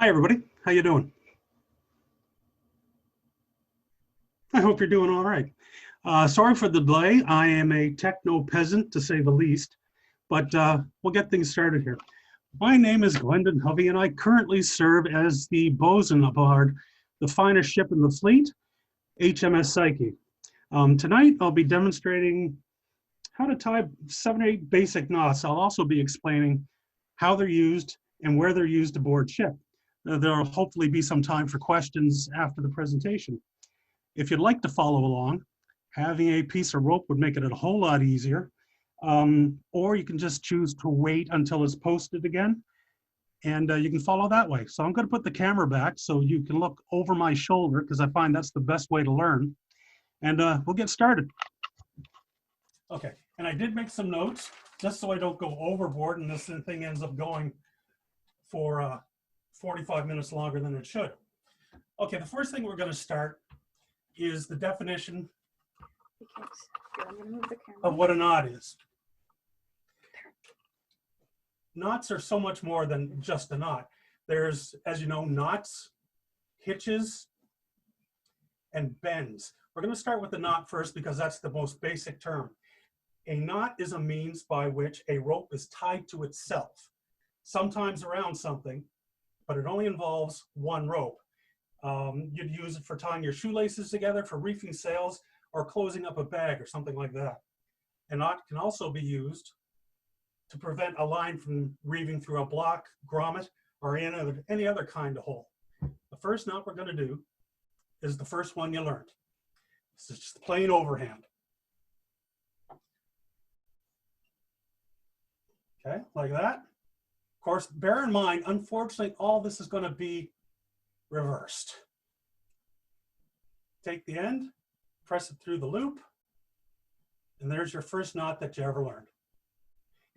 Hi, everybody. How you doing? I hope you're doing all right. Sorry for the delay. I am a techno peasant, to say the least, but we'll get things started here. My name is Bos'un Hovey, and I currently serve as the bosun aboard the finest ship in the fleet, HMS Psyche. Tonight, I'll be demonstrating how to tie 7 or 8 basic knots. I'll also be explaining how they're used and where they're used aboard ship. There'll hopefully be some time for questions after the presentation. If you'd like to follow along, having a piece of rope would make it a whole lot easier. Or you can just choose to wait until it's posted again, and you can follow that way. So I'm going to put the camera back so you can look over my shoulder, because I find that's the best way to learn. And we'll get started. Okay, and I did make some notes just so I don't go overboard and this thing ends up going for 45 minutes longer than it should. Okay, the first thing we're going to start is the definition of what a knot is. Knots are so much more than just a knot. There's, as you know, knots, hitches, and bends. We're going to start with the knot first because that's the most basic term. A knot is a means by which a rope is tied to itself, sometimes around something, but it only involves one rope. You'd use it for tying your shoelaces together, for reefing sails, or closing up a bag or something like that. A knot can also be used to prevent a line from reeving through a block, grommet, or any other kind of hole. The first knot we're going to do is the first one you learned. This is just the plain overhand. Okay, like that. Of course, bear in mind, unfortunately, all this is going to be reversed. Take the end, press it through the loop, and there's your first knot that you ever learned.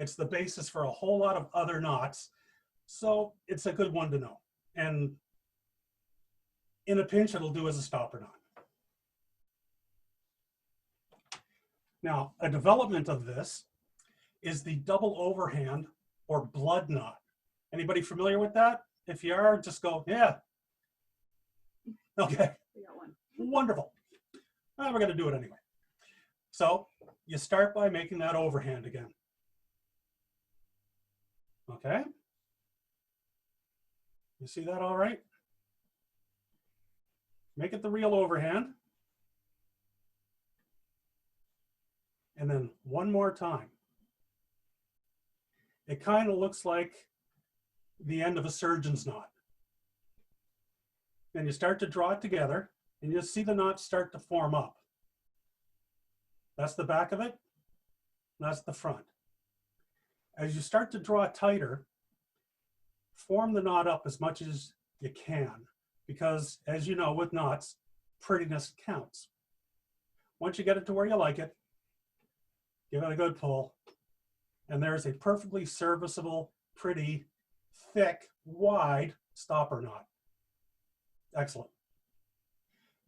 It's the basis for a whole lot of other knots, so it's a good one to know. And in a pinch, it'll do as a stopper knot. Now, a development of this is the double overhand or blood knot. Anybody familiar with that? If you are, just go, yeah. Okay, We got one. wonderful. Well, we're going to do it anyway. So you start by making that overhand again. Okay. You see that all right? Make it the real overhand. And then one more time. It kind of looks like the end of a surgeon's knot. Then you start to draw it together, and you'll see the knot start to form up. That's the back of it. That's the front. As you start to draw it tighter, form the knot up as much as you can, because as you know, with knots, prettiness counts. Once you get it to where you like it, give it a good pull, and there's a perfectly serviceable, pretty, thick, wide stopper knot. Excellent.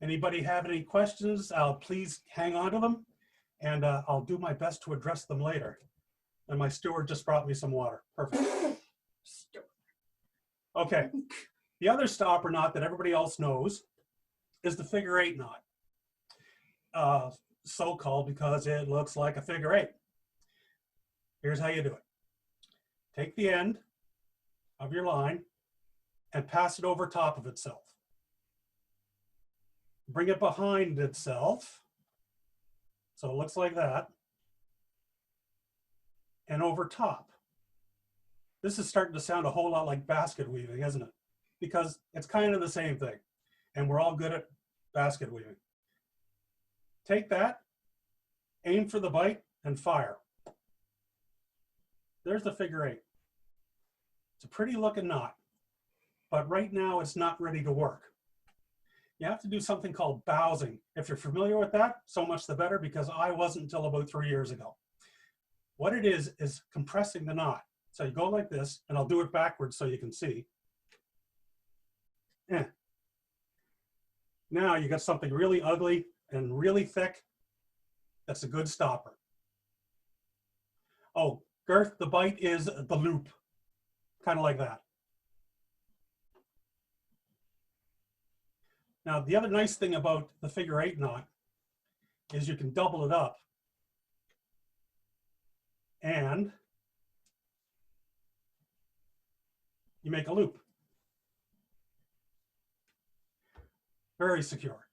Anybody have any questions? Please hang on to them, and I'll do my best to address them later. And my steward just brought me some water. Perfect. Okay. The other stopper knot that everybody else knows is the figure 8 knot. So-called because it looks like a figure 8. Here's how you do it. Take the end of your line and pass it over top of itself. Bring it behind itself, so it looks like that, and over top. This is starting to sound a whole lot like basket weaving, isn't it? Because it's kind of the same thing, and we're all good at basket weaving. Take that, aim for the bite, and fire. There's the figure 8. It's a pretty looking knot, but right now it's not ready to work. You have to do something called bowsing. If you're familiar with that, so much the better, because I wasn't until about 3 years ago. What it is compressing the knot. So you go like this, and I'll do it backwards so you can see. Now you got something really ugly and really thick. That's a good stopper. Oh, girth, the bite is the loop, kind of like that. Now, the other nice thing about the figure 8 knot is you can double it up and you make a loop. Very secure.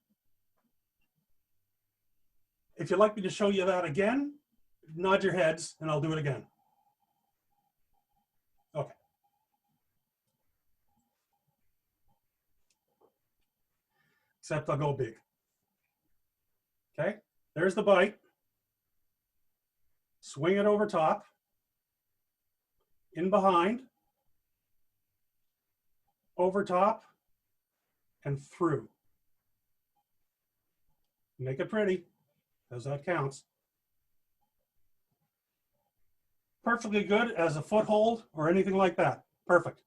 If you'd like me to show you that again, nod your heads and I'll do it again. Okay. Except I'll go big. Okay, there's the bite. Swing it over top, in behind, over top, and through. Make it pretty, because that counts. Perfectly good as a foothold or anything like that. Perfect.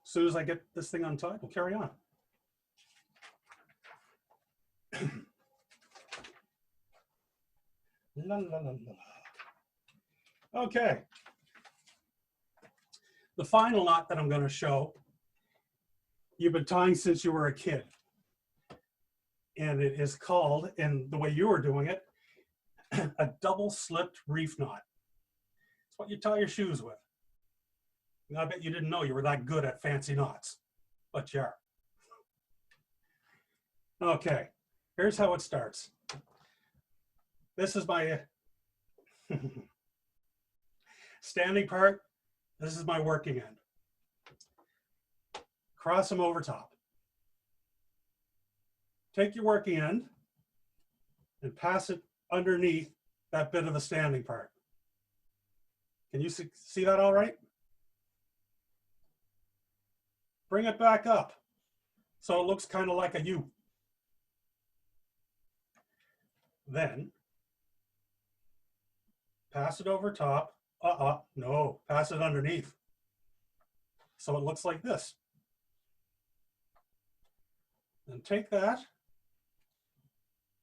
As soon as I get this thing untied, we'll carry on. La, la, la, la. Okay. The final knot that I'm going to show, you've been tying since you were a kid. And it is called, in the way you were doing it, a double slipped reef knot. It's what you tie your shoes with. And I bet you didn't know you were that good at fancy knots, but you are. Okay, here's how it starts. This is my standing part. This is my working end. Cross them over top. Take your working end and pass it underneath that bit of the standing part. Can you see that all right? Bring it back up so it looks kind of like a U. Then pass it over top. No, pass it underneath. So it looks like this. Then take that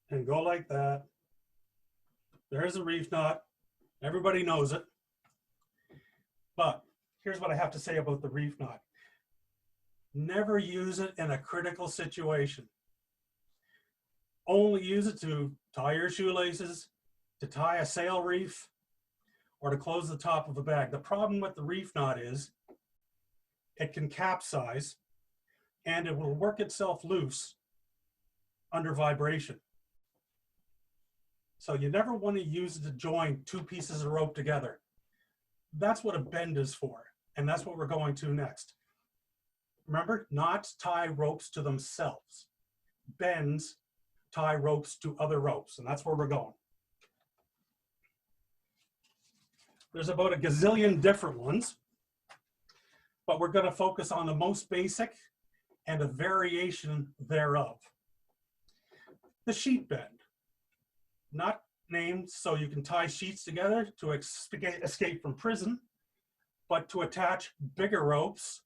and go like that. There's a reef knot. Everybody knows it. But here's what I have to say about the reef knot. Never use it in a critical situation. Only use it to tie your shoelaces, to tie a sail reef, or to close the top of a bag. The problem with the reef knot is it can capsize and it will work itself loose under vibration. So you never want to use it to join two pieces of rope together. That's what a bend is for, and that's what we're going to next. Remember, knots tie ropes to themselves. Bends tie ropes to other ropes, and that's where we're going. There's about a gazillion different ones, but we're going to focus on the most basic and a variation thereof. The sheet bend, not named so you can tie sheets together to escape from prison, but to attach bigger ropes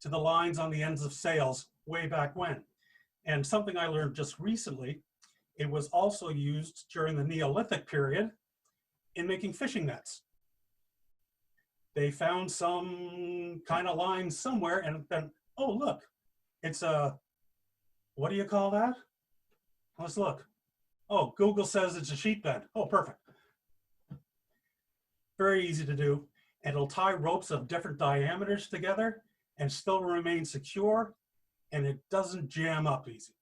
to the lines on the ends of sails way back when. And something I learned just recently, it was also used during the Neolithic period in making fishing nets. They found some kind of line somewhere and then, oh, look, it's a, what do you call that? Let's look. Oh, Google says it's a sheet bend. Oh, perfect. Very easy to do. And it'll tie ropes of different diameters together and still remain secure, and it doesn't jam up easy.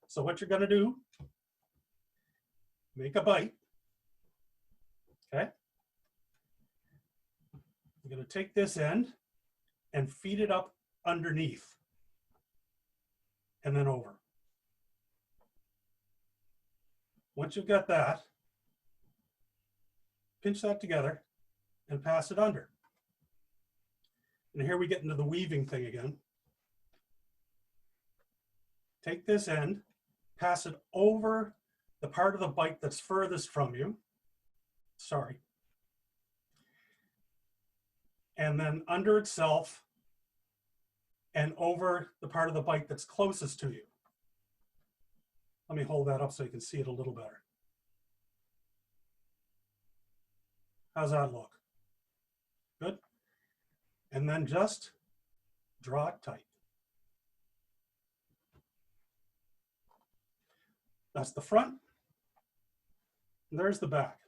So what you're going to do, make a bite. Okay. You're going to take this end and feed it up underneath and then over. Once you've got that, pinch that together and pass it under. And here we get into the weaving thing again. Take this end, pass it over the part of the bite that's furthest from you. Sorry. And then under itself and over the part of the bite that's closest to you. Let me hold that up so you can see it a little better. How's that look? Good. And then just draw it tight. That's the front. And there's the back.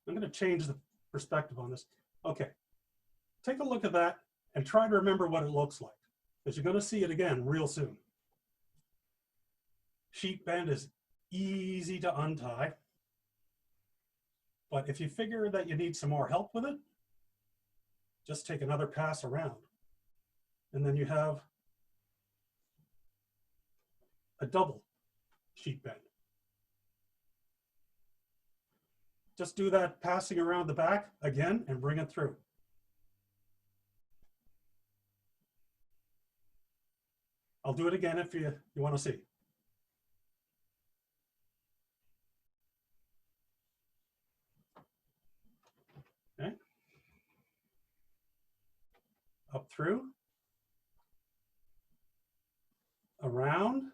I'm going to change the perspective on this. Okay, take a look at that and try to remember what it looks like, because you're going to see it again real soon. Sheet bend is easy to untie, but if you figure that you need some more help with it, just take another pass around, and then you have a double sheet bend. Just do that passing around the back again and bring it through. I'll do it again if you want to see. Okay. Up through, around,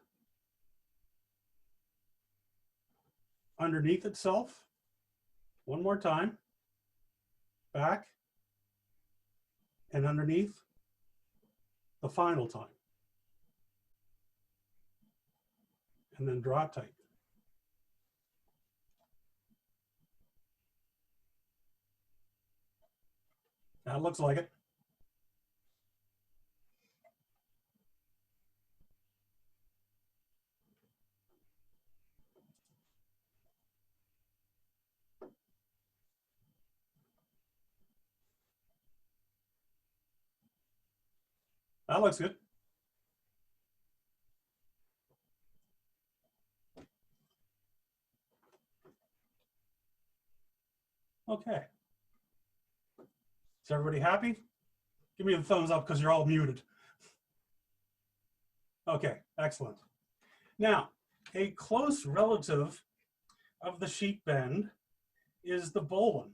underneath itself, one more time, back, and underneath the final time. And then draw it tight. That looks like it. That looks good. Okay. Is everybody happy? Give me a thumbs up because you're all muted. Okay, excellent. Now, a close relative of the sheet bend is the bowline.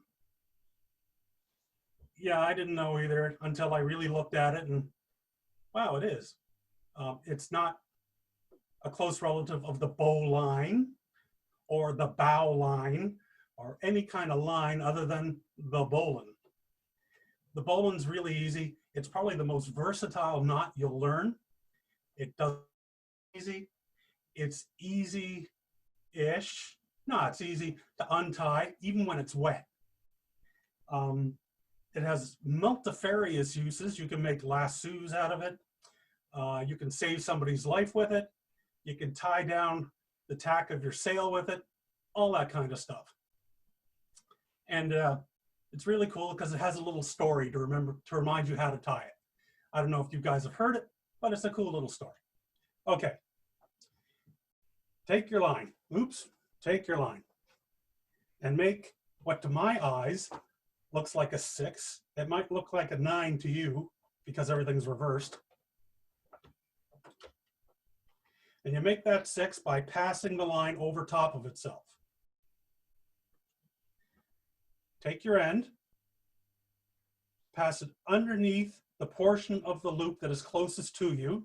Yeah, I didn't know either until I really looked at it, and wow, it is. It's not a close relative of the bowline or the bow line or any kind of line other than the bowline. The bowline's really easy. It's probably the most versatile knot you'll learn. It does easy. It's easy-ish. No, it's easy to untie even when it's wet. It has multifarious uses. You can make lassos out of it. You can save somebody's life with it. You can tie down the tack of your sail with it, all that kind of stuff. And it's really cool because it has a little story to remind you how to tie it. I don't know if you guys have heard it, but it's a cool little story. Okay. Take your line. Oops. Take your line and make what to my eyes looks like a 6. It might look like a 9 to you because everything's reversed. And you make that 6 by passing the line over top of itself. Take your end, pass it underneath the portion of the loop that is closest to you,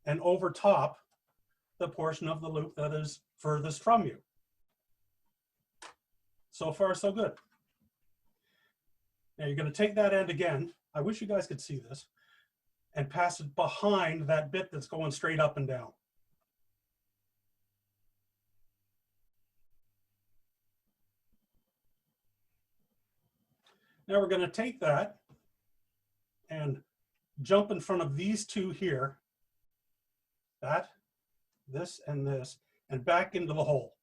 and over top the portion of the loop that is furthest from you. So far, so good. Now you're going to take that end again. I wish you guys could see this, and pass it behind that bit that's going straight up and down. Now we're going to take that and jump in front of these two here, that, this, and back into the hole.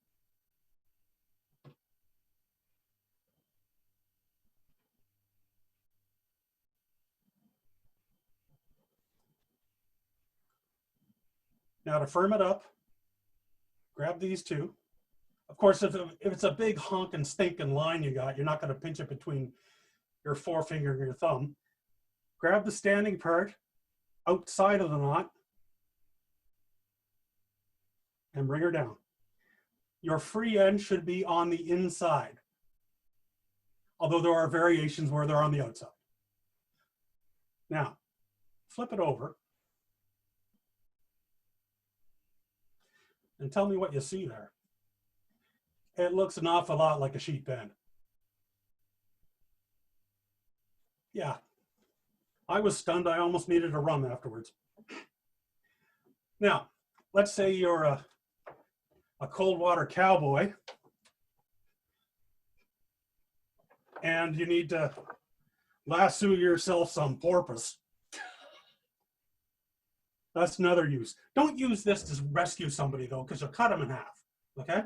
Now to firm it up, grab these two. Of course, if it's a big honking stinking line you got, you're not going to pinch it between your forefinger and your thumb. Grab the standing part outside of the knot and bring her down. Your free end should be on the inside, although there are variations where they're on the outside. Now, flip it over and tell me what you see there. It looks an awful lot like a sheet bend. Yeah, I was stunned. I almost needed a rum afterwards. Now, let's say you're a cold water cowboy and you need to lasso yourself some porpoise. That's another use. Don't use this to rescue somebody though, because you'll cut them in half, okay?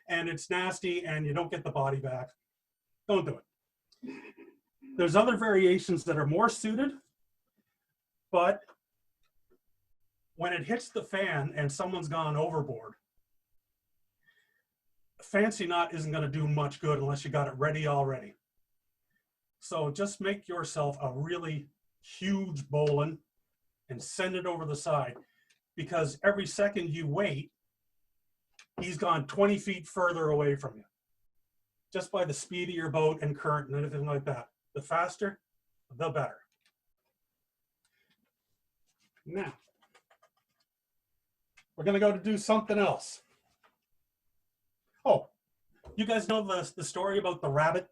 And it's nasty and you don't get the body back. Don't do it. There's other variations that are more suited, but when it hits the fan and someone's gone overboard, fancy knot isn't going to do much good unless you got it ready already. So just make yourself a really huge bowline and send it over the side, because every second you wait, he's gone 20 feet further away from you, just by the speed of your boat and current and anything like that. The faster, the better. Now, we're going to go to do something else. Oh, you guys know the story about the rabbit?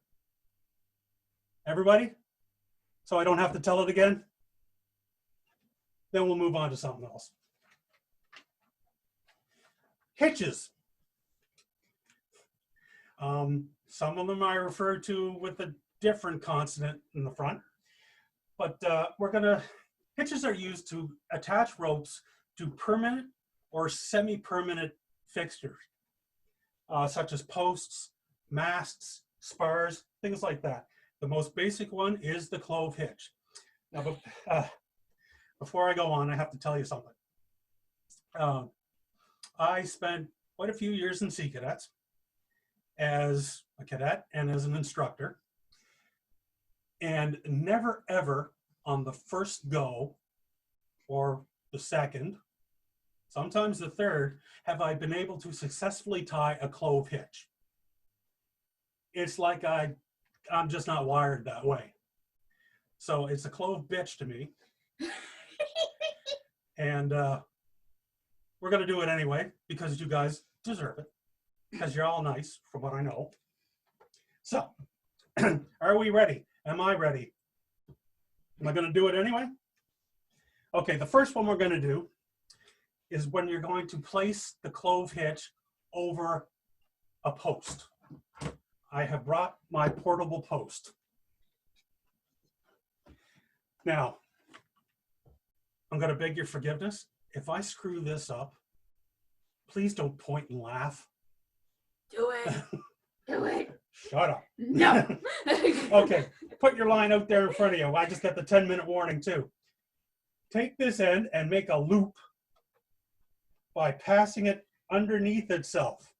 Everybody? So I don't have to tell it again? Then we'll move on to something else. Hitches. Some of them I refer to with a different consonant in the front, but hitches are used to attach ropes to permanent or semi-permanent fixtures, such as posts, masts, spars, things like that. The most basic one is the clove hitch. Now, before I go on, I have to tell you something. I spent quite a few years in Sea Cadets as a cadet and as an instructor, and never ever on the first go or the second, sometimes the third, have I been able to successfully tie a clove hitch. It's like I'm just not wired that way. So it's a clove bitch to me. And we're going to do it anyway, because you guys deserve it, because you're all nice, from what I know. So, are we ready? Am I ready? Am I going to do it anyway? Okay, the first one we're going to do is when you're going to place the clove hitch over a post. I have brought my portable post. Now, I'm going to beg your forgiveness. If I screw this up, please don't point and laugh. Do it. Do it. Shut up. No. Okay, put your line out there in front of you. I just got the 10-minute warning too. Take this end and make a loop by passing it underneath itself,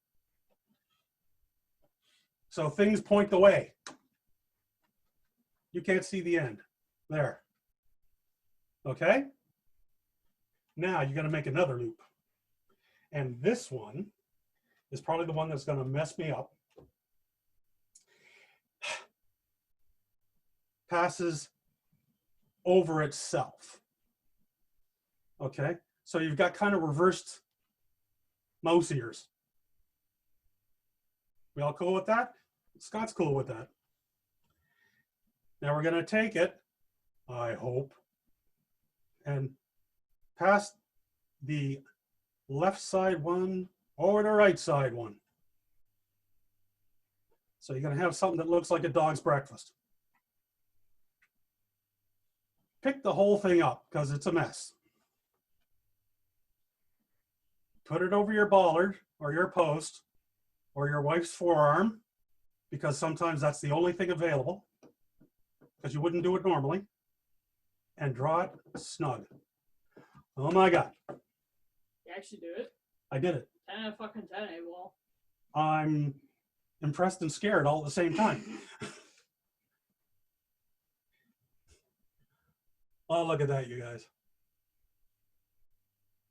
so things point the way. You can't see the end. There. Okay? Now you're going to make another loop. And this one is probably the one that's going to mess me up. Passes over itself. Okay? So you've got kind of reversed mouse ears. We all cool with that? Scott's cool with that. Now we're going to take it, I hope, and pass the left side one over the right side one. So you're going to have something that looks like a dog's breakfast. Pick the whole thing up because it's a mess. Put it over your bollard or your post or your wife's forearm, because sometimes that's the only thing available, because you wouldn't do it normally, and draw it snug. Oh my God. You actually do it? I did it. 10 out of fucking 10, well. I'm impressed and scared all at the same time. Oh, look at that, you guys.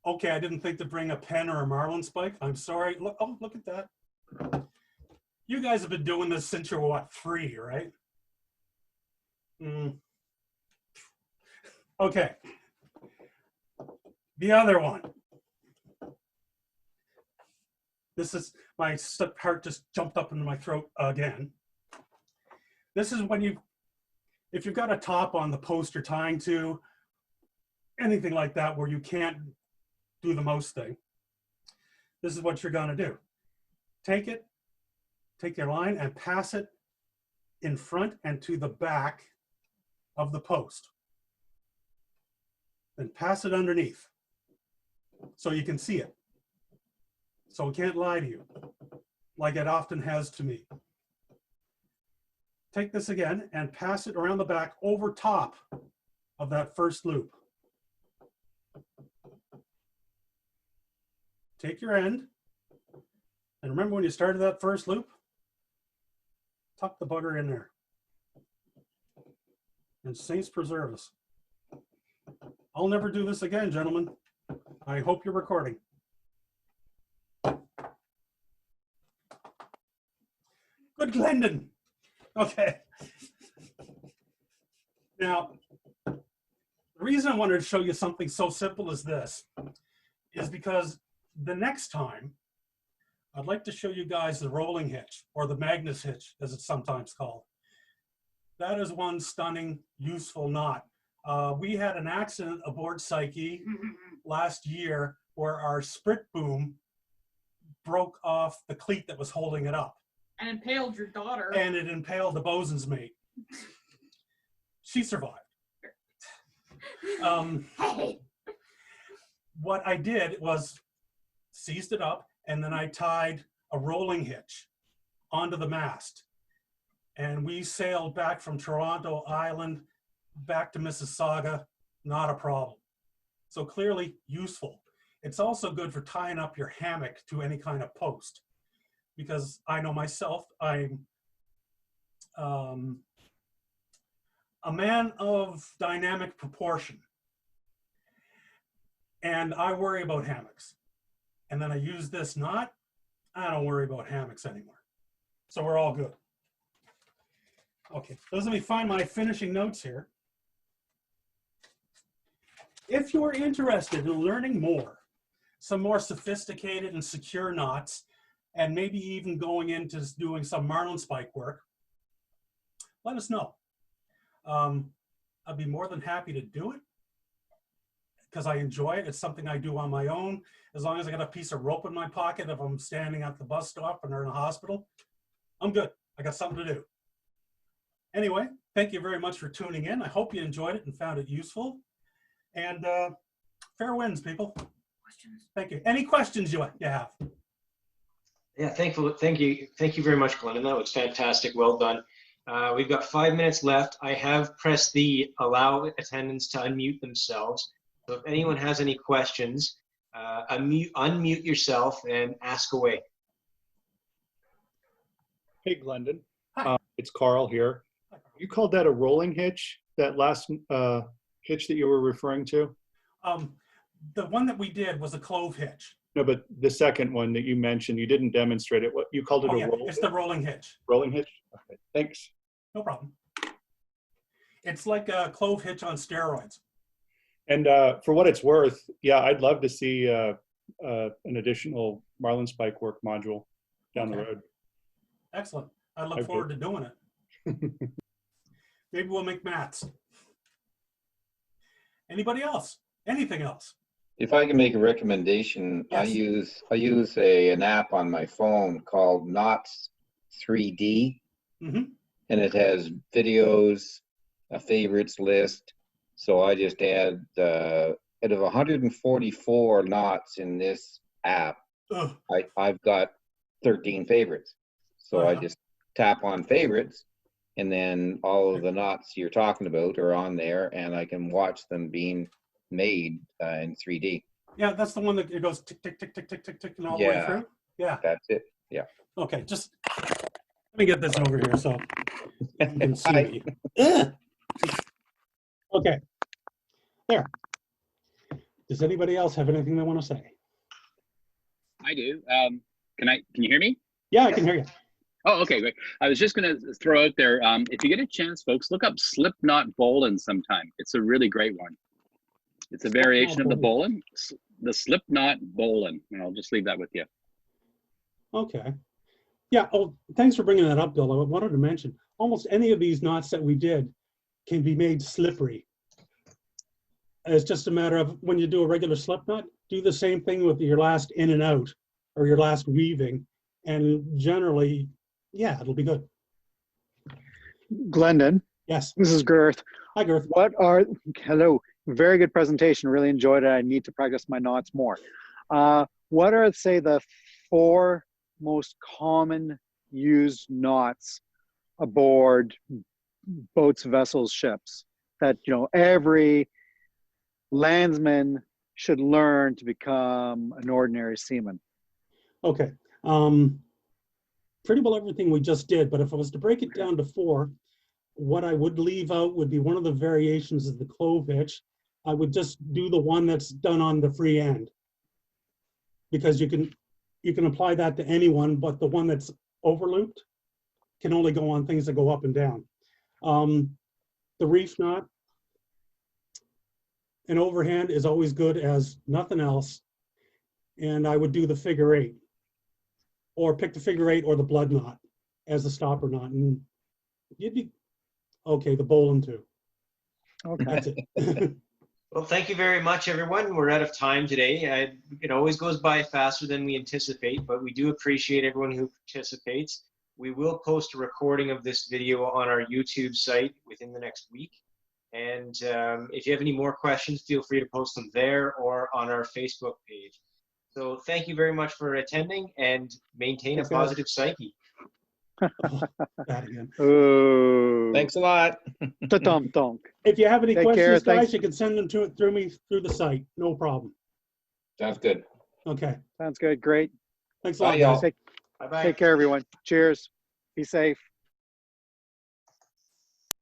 Okay, I didn't think to bring a pen or a marlin spike. I'm sorry. Look, oh, look at that. You guys have been doing this since you're, what, 3, right? Okay. The other one. This is, my heart just jumped up into my throat again. This is when you if you've got a top on the post you're tying to, anything like that where you can't do the most thing, this is what you're going to do. Take your line and pass it in front and to the back of the post. Then pass it underneath so you can see it. So it can't lie to you like it often has to me. Take this again and pass it around the back over top of that first loop. Take your end, and remember when you started that first loop, tuck the bugger in there. And saints preserve us. I'll never do this again, gentlemen. I hope you're recording. Good Glendon. Okay. Now, the reason I wanted to show you something so simple as this is because the next time, I'd like to show you guys the rolling hitch, or the Magnus hitch, as it's sometimes called. That is one stunning, useful knot. We had an accident aboard Psyche last year where our sprit boom broke off the cleat that was holding it up. And impaled your daughter. And it impaled the bosun's mate. She survived. Hey. What I did was seized it up, and then I tied a rolling hitch onto the mast. And we sailed back from Toronto Island back to Mississauga, not a problem. So clearly useful. It's also good for tying up your hammock to any kind of post, because I know myself, I'm a man of dynamic proportion. And I worry about hammocks. And then I use this knot, I don't worry about hammocks anymore. So we're all good. Okay, so let me find my finishing notes here. If you're interested in learning more, some more sophisticated and secure knots, and maybe even going into doing some marlin spike work, let us know. I'd be more than happy to do it because I enjoy it. It's something I do on my own. As long as I got a piece of rope in my pocket, if I'm standing at the bus stop and they're in a hospital, I'm good. I got something to do. Anyway, thank you very much for tuning in. I hope you enjoyed it and found it useful. And fair winds, people. Questions? Thank you. Any questions you have? Yeah, thank you very much, Glenn. That was fantastic. Well done. We've got 5 minutes left. I have pressed the allow attendants to unmute themselves. So if anyone has any questions, unmute yourself and ask away. Hey, Glendon. Hi. It's Carl here. You called that a rolling hitch, that last hitch that you were referring to? The one that we did was a clove hitch. No, but the second one that you mentioned, you didn't demonstrate it. What you called it? Oh, a yeah, rolling it's the rolling hitch. rolling hitch? Okay, thanks. No problem. It's like a clove hitch on steroids. And for what it's worth, yeah, I'd love to see an additional marlin spike work module down the road. Excellent. I look forward to doing it. Maybe we'll make mats. Anybody else? Anything else? If I can make a recommendation, Yes. I use an app on my phone called Knots 3D, Mm-hmm. and it has videos, a favorites list. So I just add out of 144 knots in this app, I've got 13 favorites. So I just tap on favorites, and then all of the knots you're talking about are on there, and I can watch them being made in 3D. Yeah, that's the one that it goes tick, tick, tick, tick, tick, tick, tick, and all the way through. Yeah. That's it. Yeah. Okay, just let me get this over here so you can see me. Okay. There. Does anybody else have anything they want to say? I do. Can you hear me? Yeah, I can hear you. Oh, okay, great. I was just going to throw out there, if you get a chance, folks, look up Slipknot Bowlin sometime. It's a really great one. It's a variation of the bowlin, the Slipknot Bowlin, and I'll just leave that with you. Okay. Yeah, oh, thanks for bringing that up, Bill. I wanted to mention, almost any of these knots that we did can be made slippery. It's just a matter of when you do a regular slip knot, do the same thing with your last in and out or your last weaving. And generally, yeah, it'll be good. Glendon, Yes. this is Girth. Hi, Girth. Hello, very good presentation. Really enjoyed it. I need to practice my knots more. What are, say, the 4 most common used knots aboard boats, vessels, ships that, you know, every landsman should learn to become an ordinary seaman? Okay. Pretty well everything we just did, but if I was to break it down to 4, what I would leave out would be one of the variations of the clove hitch. I would just do the one that's done on the free end, because you can apply that to anyone, but the one that's overlooped can only go on things that go up and down. The reef knot, an overhand is always good as nothing else, and I would do the figure 8, or pick the figure 8 or the blood knot as the stopper knot, and you'd be okay. The bowline too. Okay. That's it. Well, thank you very much, everyone. We're out of time today. It always goes by faster than we anticipate, but we do appreciate everyone who participates. We will post a recording of this video on our YouTube site within the next week. And if you have any more questions, feel free to post them there or on our Facebook page. So thank you very much for attending, and maintain Thanks, a guys. positive psyche. Oh, that again. Ooh. Thanks a lot. Ta-dum-dunk. If you have any Take questions, care, guys, thanks. you can send them through me through the site. No problem. Sounds good. Okay. Sounds good. Great. Thanks a lot, Bye, y'all. guys. Bye-bye. Take care, everyone. Cheers. Be safe.